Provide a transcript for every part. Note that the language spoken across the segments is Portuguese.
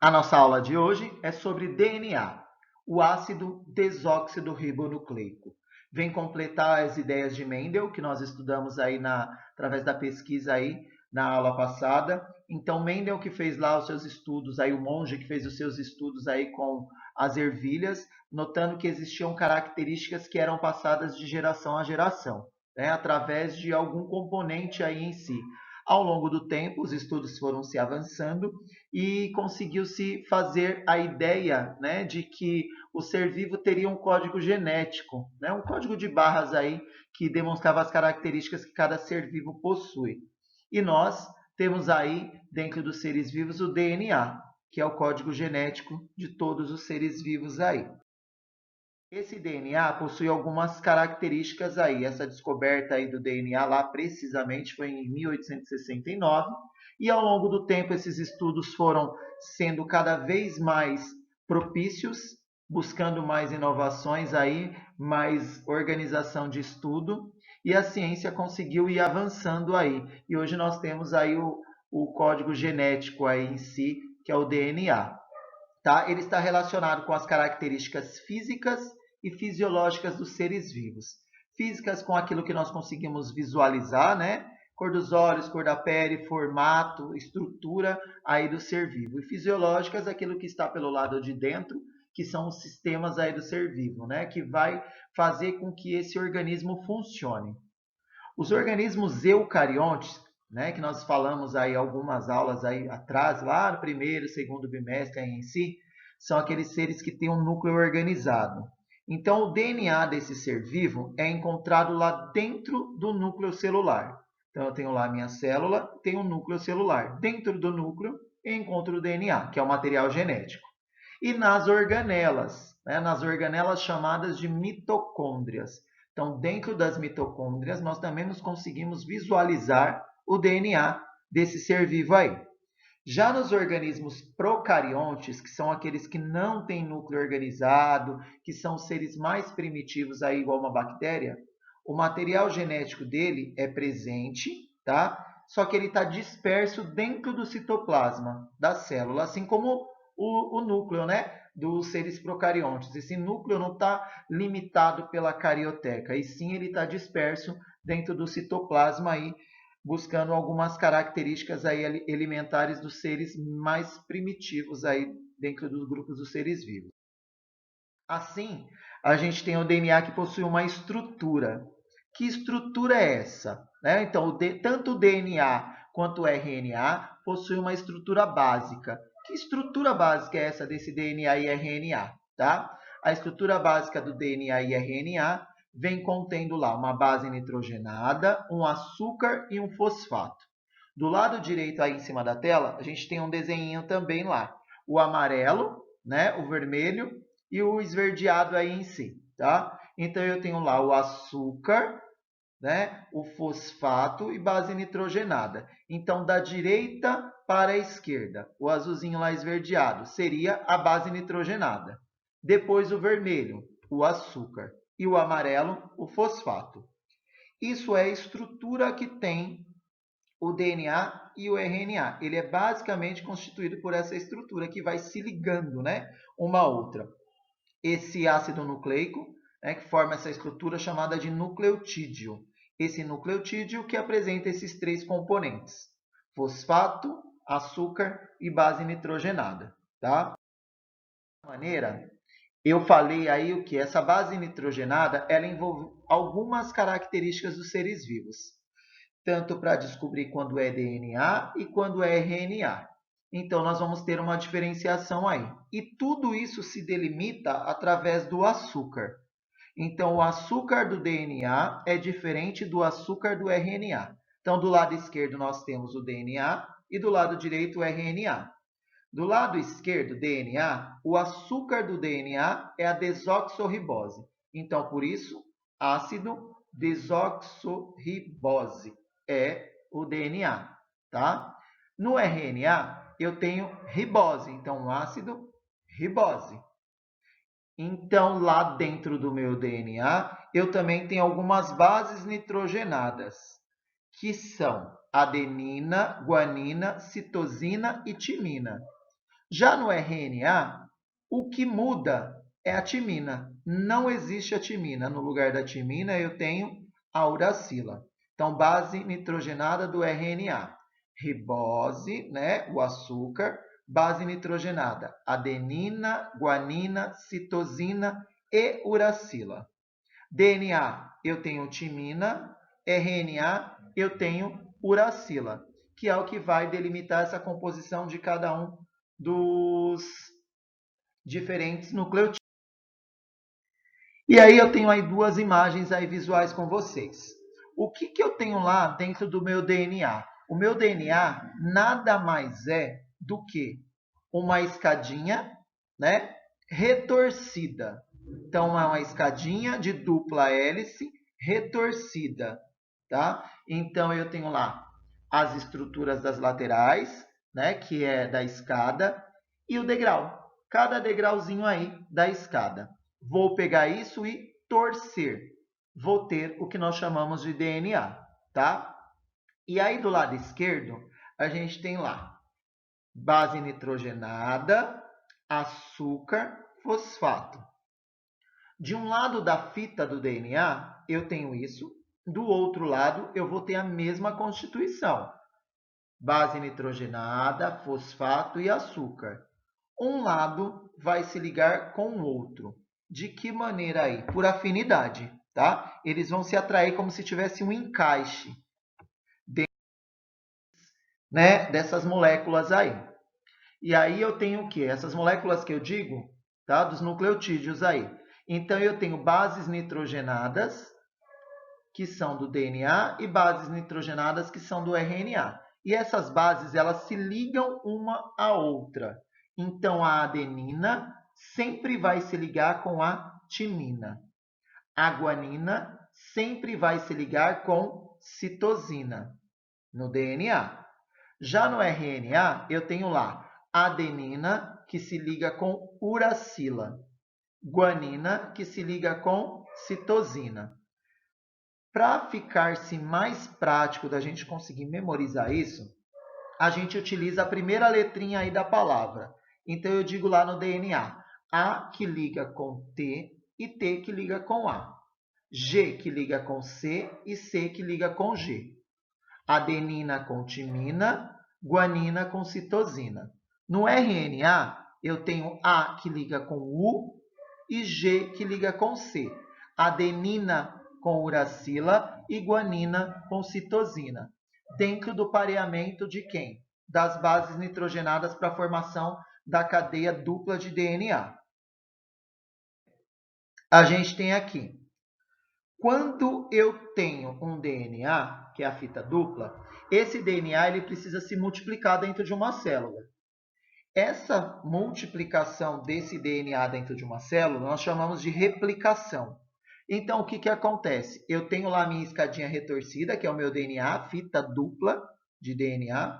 A nossa aula de hoje é sobre DNA, o ácido desoxirribonucleico. Vem completar as ideias de Mendel, que nós estudamos aí através da pesquisa aí na aula passada. Então, Mendel que fez lá os seus estudos, aí o monge que fez os seus estudos aí com as ervilhas, notando que existiam características que eram passadas de geração a geração, né, através de algum componente aí em si. Ao longo do tempo, os estudos foram se avançando e conseguiu-se fazer a ideia, né, de que o ser vivo teria um código genético, né, um código de barras aí que demonstrava as características que cada ser vivo possui. E nós temos aí, dentro dos seres vivos, o DNA, que é o código genético de todos os seres vivos aí. Esse DNA possui algumas características aí. Essa descoberta aí do DNA lá precisamente foi em 1869 e ao longo do tempo esses estudos foram sendo cada vez mais propícios, buscando mais inovações aí, mais organização de estudo e a ciência conseguiu ir avançando aí. E hoje nós temos aí o código genético aí em si, que é o DNA. Tá? Ele está relacionado com as características físicas e fisiológicas dos seres vivos. Físicas com aquilo que nós conseguimos visualizar, né? Cor dos olhos, cor da pele, formato, estrutura aí do ser vivo. E fisiológicas, aquilo que está pelo lado de dentro, que são os sistemas aí do ser vivo, né? Que vai fazer com que esse organismo funcione. Os organismos eucariontes, né, que nós falamos aí algumas aulas aí atrás, lá no primeiro, segundo bimestre aí em si, são aqueles seres que têm um núcleo organizado. Então, o DNA desse ser vivo é encontrado lá dentro do núcleo celular. Então, eu tenho lá a minha célula, tenho um núcleo celular. Dentro do núcleo, eu encontro o DNA, que é o material genético. E nas organelas, né, nas organelas chamadas de mitocôndrias. Então, dentro das mitocôndrias, nós também nos conseguimos visualizar o DNA desse ser vivo aí. Já nos organismos procariontes, que são aqueles que não têm núcleo organizado, que são seres mais primitivos aí, igual uma bactéria, o material genético dele é presente, tá? Só que ele está disperso dentro do citoplasma da célula, assim como o núcleo, né, dos seres procariontes. Esse núcleo não está limitado pela carioteca, e sim ele está disperso dentro do citoplasma aí, buscando algumas características aí elementares dos seres mais primitivos aí dentro dos grupos dos seres vivos. Assim, a gente tem o DNA que possui uma estrutura. Que estrutura é essa? Né? Então, tanto o DNA quanto o RNA possuem uma estrutura básica. Que estrutura básica é essa desse DNA e RNA? Tá? A estrutura básica do DNA e RNA vem contendo lá uma base nitrogenada, um açúcar e um fosfato. Do lado direito aí em cima da tela, a gente tem um desenho também lá. O amarelo, né, o vermelho e o esverdeado aí em si, tá? Então eu tenho lá o açúcar, né, o fosfato e base nitrogenada. Então da direita para a esquerda, o azulzinho lá esverdeado seria a base nitrogenada. Depois o vermelho, o açúcar e o amarelo, o fosfato. Isso é a estrutura que tem o DNA e o RNA. Ele é basicamente constituído por essa estrutura que vai se ligando, né, uma a outra. Esse ácido nucleico, né, que forma essa estrutura chamada de nucleotídeo. Esse nucleotídeo que apresenta esses três componentes: fosfato, açúcar e base nitrogenada. Tá? De maneira, eu falei aí o que? Essa base nitrogenada ela envolve algumas características dos seres vivos, tanto para descobrir quando é DNA e quando é RNA. Então, nós vamos ter uma diferenciação aí. E tudo isso se delimita através do açúcar. Então, o açúcar do DNA é diferente do açúcar do RNA. Então, do lado esquerdo, nós temos o DNA e do lado direito, o RNA. Do lado esquerdo, DNA, o açúcar do DNA é a desoxirribose. Então, por isso, ácido desoxirribose é o DNA, tá? No RNA, eu tenho ribose, então ácido ribose. Então, lá dentro do meu DNA, eu também tenho algumas bases nitrogenadas, que são adenina, guanina, citosina e timina. Já no RNA, o que muda é a timina. Não existe a timina. No lugar da timina, eu tenho a uracila. Então, base nitrogenada do RNA. Ribose, né, o açúcar, base nitrogenada, adenina, guanina, citosina e uracila. DNA, eu tenho timina, RNA, eu tenho uracila, que é o que vai delimitar essa composição de cada um dos diferentes nucleotídeos. E aí eu tenho aí duas imagens aí visuais com vocês. O que eu tenho lá dentro do meu DNA? O meu DNA nada mais é do que uma escadinha, né, retorcida. Então, é uma escadinha de dupla hélice retorcida, tá? Então, eu tenho lá as estruturas das laterais, né, que é da escada, e o degrau. Cada degrauzinho aí da escada. Vou pegar isso e torcer. Vou ter o que nós chamamos de DNA, tá? E aí, do lado esquerdo, a gente tem lá base nitrogenada, açúcar, fosfato. De um lado da fita do DNA, eu tenho isso. Do outro lado, eu vou ter a mesma constituição. Base nitrogenada, fosfato e açúcar. Um lado vai se ligar com o outro. De que maneira aí? Por afinidade, tá? Eles vão se atrair como se tivesse um encaixe, né, dessas moléculas aí. E aí eu tenho o quê? Essas moléculas que eu digo, tá? Dos nucleotídeos aí. Então, eu tenho bases nitrogenadas, que são do DNA, e bases nitrogenadas, que são do RNA. E essas bases, elas se ligam uma à outra. Então, a adenina sempre vai se ligar com a timina. A guanina sempre vai se ligar com citosina, no DNA. Já no RNA, eu tenho lá adenina, que se liga com uracila, guanina, que se liga com citosina. Para ficar-se mais prático da gente conseguir memorizar isso, a gente utiliza a primeira letrinha aí da palavra. Então, eu digo lá no DNA, A que liga com T e T que liga com A. G que liga com C e C que liga com G. Adenina com timina, guanina com citosina. No RNA, eu tenho A que liga com U e G que liga com C. Adenina com uracila e guanina com citosina. Dentro do pareamento de quem? Das bases nitrogenadas para a formação da cadeia dupla de DNA. A gente tem aqui. Quando eu tenho um DNA, que é a fita dupla, esse DNA ele precisa se multiplicar dentro de uma célula. Essa multiplicação desse DNA dentro de uma célula, nós chamamos de replicação. Então, o que acontece? Eu tenho lá a minha escadinha retorcida, que é o meu DNA, fita dupla de DNA,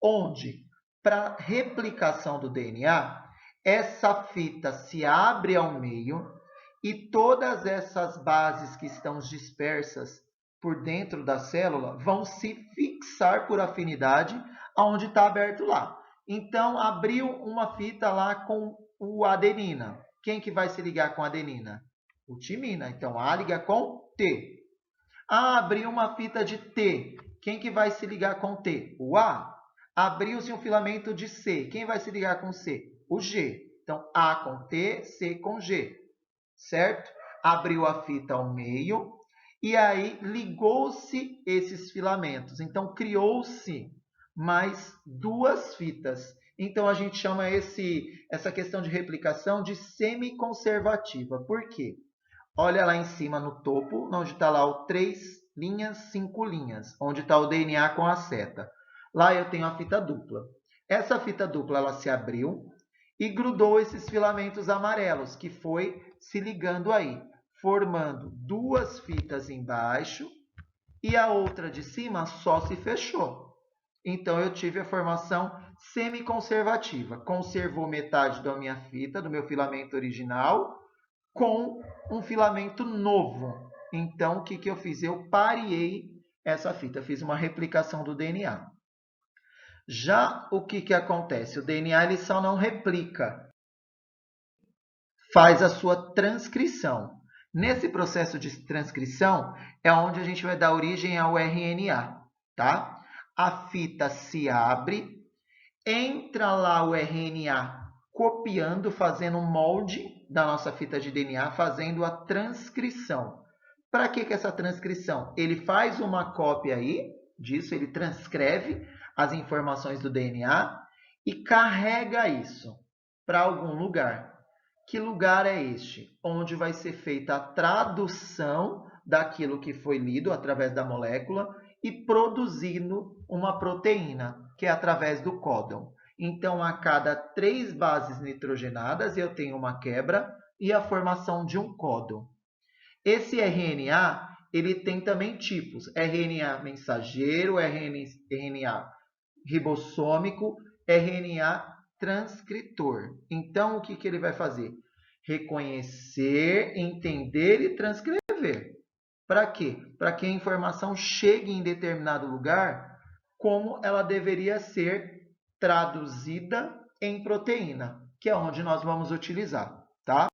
onde, para replicação do DNA, essa fita se abre ao meio e todas essas bases que estão dispersas por dentro da célula vão se fixar por afinidade aonde está aberto lá. Então, abriu uma fita lá com o adenina. Quem que vai se ligar com a adenina? O timina. Então, A liga com T. Ah, abriu uma fita de T. Quem que vai se ligar com T? O A. Abriu-se um filamento de C. Quem vai se ligar com C? O G. Então, A com T, C com G. Certo? Abriu a fita ao meio e aí ligou-se esses filamentos. Então, criou-se mais duas fitas. Então, a gente chama essa questão de replicação de semiconservativa. Por quê? Olha lá em cima no topo, onde está lá o 3 linhas, 5 linhas, onde está o DNA com a seta. Lá eu tenho a fita dupla. Essa fita dupla ela se abriu e grudou esses filamentos amarelos, que foi se ligando aí, formando duas fitas embaixo e a outra de cima só se fechou. Então, eu tive a formação semiconservativa. Conservou metade da minha fita, do meu filamento original, com um filamento novo. Então, o que eu fiz? Eu pareei essa fita, fiz uma replicação do DNA. Já o que acontece? O DNA ele só não replica, faz a sua transcrição. Nesse processo de transcrição é onde a gente vai dar origem ao RNA, tá? A fita se abre, entra lá o RNA copiando, fazendo um molde da nossa fita de DNA, fazendo a transcrição. Para que essa transcrição? Ele faz uma cópia aí disso, ele transcreve as informações do DNA e carrega isso para algum lugar. Que lugar é este? Onde vai ser feita a tradução daquilo que foi lido através da molécula e produzindo uma proteína, que é através do códon. Então, a cada 3 bases nitrogenadas, eu tenho uma quebra e a formação de um códon. Esse RNA, ele tem também tipos: RNA mensageiro, RNA ribossômico, RNA transcritor. Então, o que ele vai fazer? Reconhecer, entender e transcrever. Para quê? Para que a informação chegue em determinado lugar como ela deveria ser traduzida em proteína, que é onde nós vamos utilizar, tá?